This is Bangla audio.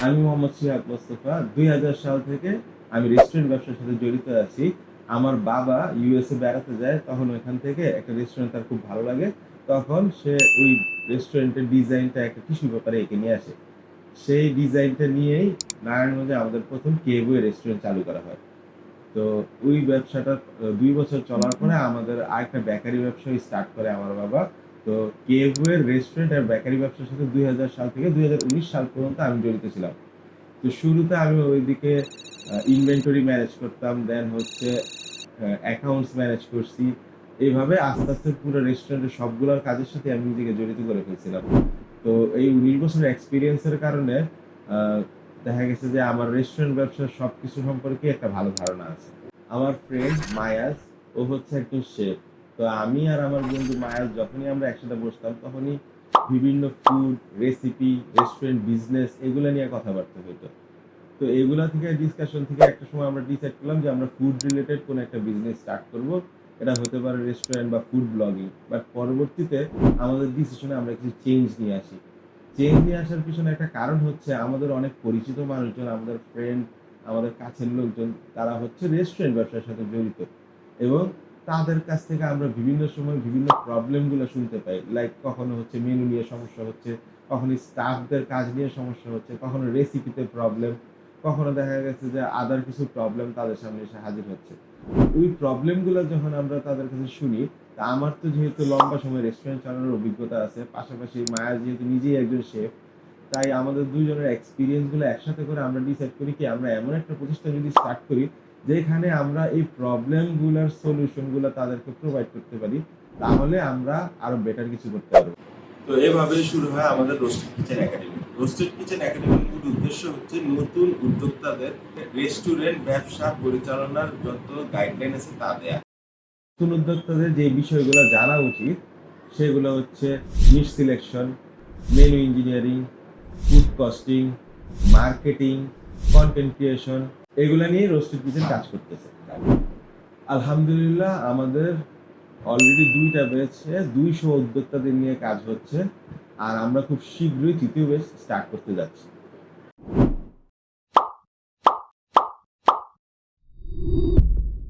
আমি মোহাম্মদ শিহাব মোস্তফা। 2000 সাল থেকে আমি রেস্টুরেন্ট ব্যবসার সাথে জড়িত আছি। আমার বাবা ইউএসএ বেড়াতে যায়, তখন ওইখান থেকে একটা রেস্টুরেন্ট তার খুব ভালো লাগে। তখন সে ওই রেস্টুরেন্টের ডিজাইনটা একটা টিস্যু পেপারে এঁকে নিয়ে আসে। সেই ডিজাইনটা নিয়েই নারায়ণগঞ্জে আমাদের প্রথম কেএফওয়ে রেস্টুরেন্ট চালু করা হয়। তো ওই ব্যবসাটা 2 বছর চলার পরে আমাদের আরেকটা বেকারি ব্যবসা স্টার্ট করে আমার বাবা। তো কেএফওয়ে রেস্টুরেন্ট আর বেকারি ব্যবসার সাথে 2000 সাল থেকে 2019 সাল পর্যন্ত আমি জড়িত ছিলাম। তো শুরুতে আমি ওইদিকে ইনভেন্টরি ম্যানেজ করতাম, দেন হচ্ছে অ্যাকাউন্টস ম্যানেজ করছি। এইভাবে আস্তে আস্তে পুরো রেস্টুরেন্টের সবগুলোর কাজের সাথে আমি নিজেকে জড়িত করে ফেলছিলাম। তো এই 19 বছরের এক্সপিরিয়েন্সের কারণে আহ, দেখা গেছে যে আমার রেস্টুরেন্ট ব্যবসার সবকিছু সম্পর্কে একটা ভালো ধারণা আছে। আমার ফ্রেন্ড মায়াজ, ও হচ্ছে একজন শেফ। তো আমি আর আমার বন্ধু মায়াজ যখনই আমরা একসাথে বসতাম, তখনই বিভিন্ন ফুড রেসিপি, রেস্টুরেন্ট বিজনেস এগুলো নিয়ে কথাবার্তা হতো। তো এগুলা থেকে ডিসকাশন থেকে একটা সময় আমরা ডিসাইড করলাম যে আমরা ফুড রিলেটেড কোনো একটা বিজনেস স্টার্ট করব। এটা হতে পারে রেস্টুরেন্ট বা ফুড ব্লগিং। বাট পরবর্তীতে আমাদের ডিসিশনে আমরা কিছু চেঞ্জ নিয়ে আসি। চেঞ্জ নিয়ে আসার পিছনে একটা কারণ হচ্ছে আমাদের অনেক পরিচিত মানুষজন, আমাদের ফ্রেন্ড, আমাদের কাছের লোকজন, তারা হচ্ছে রেস্টুরেন্ট ব্যবসার সাথে জড়িত। এবং তাদের কাছ থেকে আমরা বিভিন্ন সময় বিভিন্ন প্রবলেমগুলো শুনতে পাই। লাইক কখনো হচ্ছে মেনু নিয়ে সমস্যা হচ্ছে, কখনো স্টাফদের কাজ নিয়ে সমস্যা হচ্ছে, কখনো রেসিপিতে প্রবলেম, কখনো দেখা গেছে যে আদার কিছু প্রবলেম তাদের সামনে এসে হাজির হচ্ছে। ওই প্রবলেমগুলো যখন আমরা তাদের কাছে শুনি, তা আমার তো যেহেতু লম্বা সময় রেস্টুরেন্ট চালানোর অভিজ্ঞতা আছে, পাশাপাশি মায়া যেহেতু নিজেই একজন শেফ, তাই আমাদের দুইজনের এক্সপিরিয়েন্স গুলো একসাথে করে আমরা ডিসাইড করি কি আমরা এমন একটা প্রতিষ্ঠান যদি স্টার্ট করি যেখানে আমরা এই প্রবলেম গুলার সলিউশন গুলো তাদেরকে প্রোভাইড করতে পারি, তাহলে আমরা আরো বেটার কিছু করতে পারবো। তো এভাবে শুরু হয় আমাদের roasted kitchen academy. Roasted kitchen একাডেমির মূল উদ্দেশ্য হচ্ছে নতুন উদ্যোক্তাদের রেস্টুরেন্ট ব্যবসা পরিচালনার যত গাইডলাইন আছে তা দেয়া। নতুন উদ্যোক্তাদের যে বিষয়গুলো জানা উচিত সেগুলো হচ্ছে niche selection, menu engineering, food costing, marketing, content creation, এগুলা নিয়ে রোস্টেড কিচেন কাজ করতেছে। আলহামদুলিল্লাহ আমাদের অলরেডি 2টা ব্যাচে 200 উদ্যোক্তাদের নিয়ে কাজ হচ্ছে, আর আমরা খুব শীঘ্রই তৃতীয় ব্যাচ স্টার্ট করতে যাচ্ছি।